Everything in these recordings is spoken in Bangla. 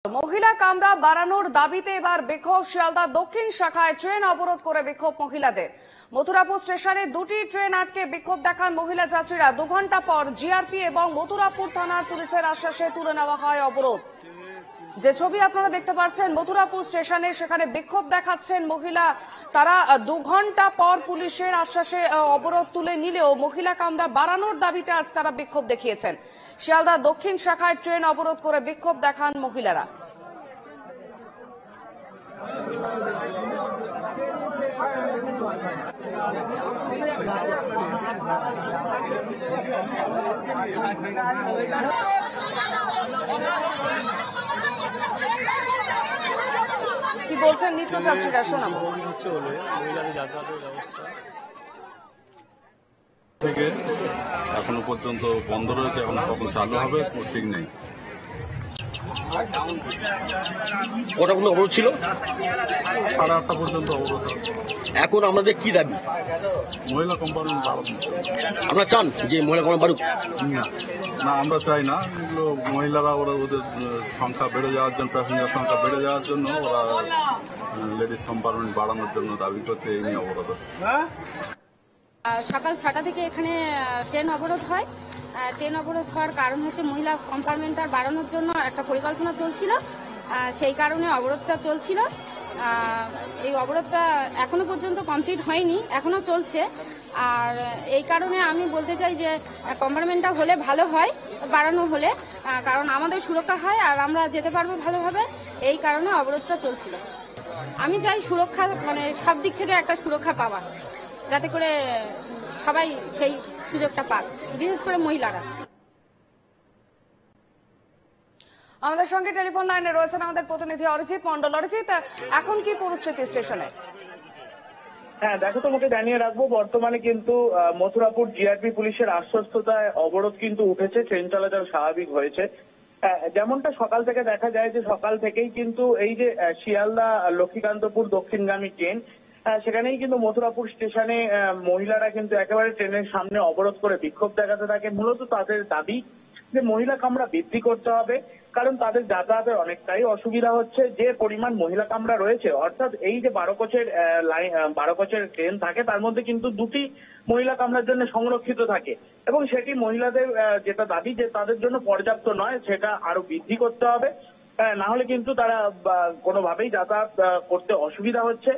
মহিলা কামরা বাড়ানোর দাবিতে এবার বিক্ষোভ শিয়ালদা দক্ষিণ শাখায় ট্রেন অবরোধ করে বিক্ষোভ মহিলাদের। মথুরাপুর স্টেশনে দুটি ট্রেন আটকে বিক্ষোভ দেখান মহিলা যাত্রীরা। 2 ঘন্টা পর জিআরপি এবং মথুরাপুর থানার পুলিশের আশ্বাসে তুলে নেওয়া হয় অবরোধ। যে ছবি আপনারা দেখতে পাচ্ছেন মথুরাপুর স্টেশনে, সেখানে বিক্ষোভ দেখাচ্ছেন মহিলা। তারা 2 ঘন্টা পর পুলিশের আশ্বাসে অবরোধ তুলে নিলেও মহিলা কামরা বাড়ানোর দাবিতে আজ তারা বিক্ষোভ দেখিয়েছেন। শিয়ালদা দক্ষিণ শাখায় ট্রেন অবরোধ করে বিক্ষোভ দেখান মহিলারা। কি বলছেন নিত্যযাত্রীরা শোনাবো। থেকে এখনো পর্যন্ত বন্ধ রয়েছে, এখন কখন চালু হবে ঠিক নেই। কতগুলো অবরোধ ছিল? 8:30 পর্যন্ত অবরোধ। এখন আমাদের কি দাবি? মহিলা কম্পার্টমেন্ট বাড়ানো। আমরা চান যে মহিলা কম্পার্টমেন্ট বাড়ুক? না, আমরা চাই না। এগুলো মহিলারা ওদের সংখ্যা বেড়ে যাওয়ার জন্য, প্যাসেঞ্জার সংখ্যা বেড়ে যাওয়ার জন্য ওরা লেডিস কম্পার্টমেন্ট বাড়ানোর জন্য দাবি করছে। এই নিয়ে অবরোধ। সকাল 6টা থেকে এখানে ট্রেন অবরোধ হয়। ট্রেন অবরোধ হওয়ার কারণ হচ্ছে মহিলা কম্পার্টমেন্টটা বাড়ানোর জন্য একটা পরিকল্পনা চলছিল, সেই কারণে অবরোধটা চলছিল। এই অবরোধটা এখনো পর্যন্ত কমপ্লিট হয়নি, এখনো চলছে। আর এই কারণে আমি বলতে চাই যে কম্পার্টমেন্টটা হলে ভালো হয়, বাড়ানো হলে, কারণ আমাদের সুরক্ষা হয় আর আমরা যেতে পারবো ভালোভাবে। এই কারণে অবরোধটা চলছিল। আমি চাই সুরক্ষা, মানে সব দিক থেকে একটা সুরক্ষা পাওয়া, যাতে করে সবাই সেই সুযোগটা পাক, বিশেষ করে মহিলারা। আমাদের সঙ্গে টেলিফোন লাইনে রয়েছেন আমাদের প্রতিনিধি অরিজিৎ মন্ডল। অরিজিৎ, এখন কি পরিস্থিতি স্টেশনে? হ্যাঁ দেখো, তোমাকে জানিয়ে রাখবো, বর্তমানে কিন্তু মথুরাপুর জিআরপি পুলিশের আশ্বস্ততায় অবরোধ কিন্তু উঠেছে, ট্রেন চলাচল স্বাভাবিক হয়েছে। যেমনটা সকাল থেকে দেখা যায় যে সকাল থেকেই কিন্তু এই যে শিয়ালদা লক্ষ্মীকান্তপুর দক্ষিণগামী ট্রেন, সেখানেই কিন্তু মথুরাপুর স্টেশনে মহিলারা কিন্তু একেবারে ট্রেনের সামনে অবরোধ করে বিক্ষোভ দেখাতে থাকে। মূলত তাদের দাবি যে মহিলা কামরা বৃদ্ধি করতে হবে, কারণ তাদের যাতায়াতের অনেকটাই অসুবিধা হচ্ছে। যে পরিমাণ মহিলা কামরা রয়েছে, অর্থাৎ এই যে 12 কোচের ট্রেন থাকে, তার মধ্যে কিন্তু 2টি মহিলা কামরার জন্য সংরক্ষিত থাকে এবং সেটি মহিলাদের যেটা দাবি যে তাদের জন্য পর্যাপ্ত নয়, সেটা আরো বৃদ্ধি করতে হবে। না হলে কিন্তু তারা কোনোভাবেই যাতায়াত করতে অসুবিধা হচ্ছে।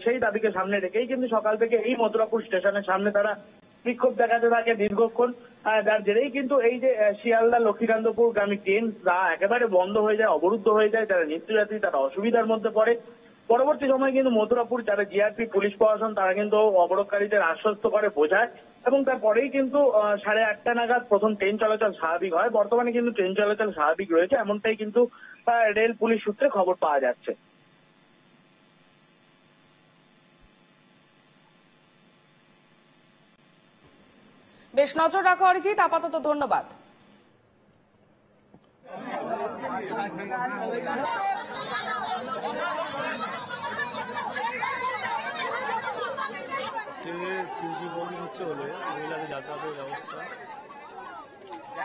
সেই দাবিকে সামনে রেখেই কিন্তু সকাল থেকে এই মথুরাপুর স্টেশনের সামনে তারা বিক্ষোভ দেখাতে থাকে দীর্ঘক্ষণ। যার জেরেই কিন্তু এই যে শিয়ালদা লক্ষ্মীকান্তপুর গ্রামী ট্রেন তা একেবারে বন্ধ হয়ে যায়, অবরুদ্ধ হয়ে যায়। যারা নিত্যযাত্রী তারা অসুবিধার মধ্যে পড়ে। পরবর্তী সময়ে কিন্তু মথুরাপুর যারা জিআরপি পুলিশ প্রশাসন, তারা কিন্তু অবরোধকারীদের আশ্বস্ত করে বোঝায় এবং তারপরেই কিন্তু 8:30 নাগাদ প্রথম ট্রেন চলাচল স্বাভাবিক হয়। বর্তমানে কিন্তু ট্রেন চলাচল স্বাভাবিক রয়েছে, এমনটাই কিন্তু রেল পুলিশ সূত্রে খবর পাওয়া যাচ্ছে। বেশ, নজর রাখো অরিজিৎ, আপাতত ধন্যবাদ। ট্রেনের বন্ধ হচ্ছে বলে মহিলাদের যাতায়াতের ব্যবস্থা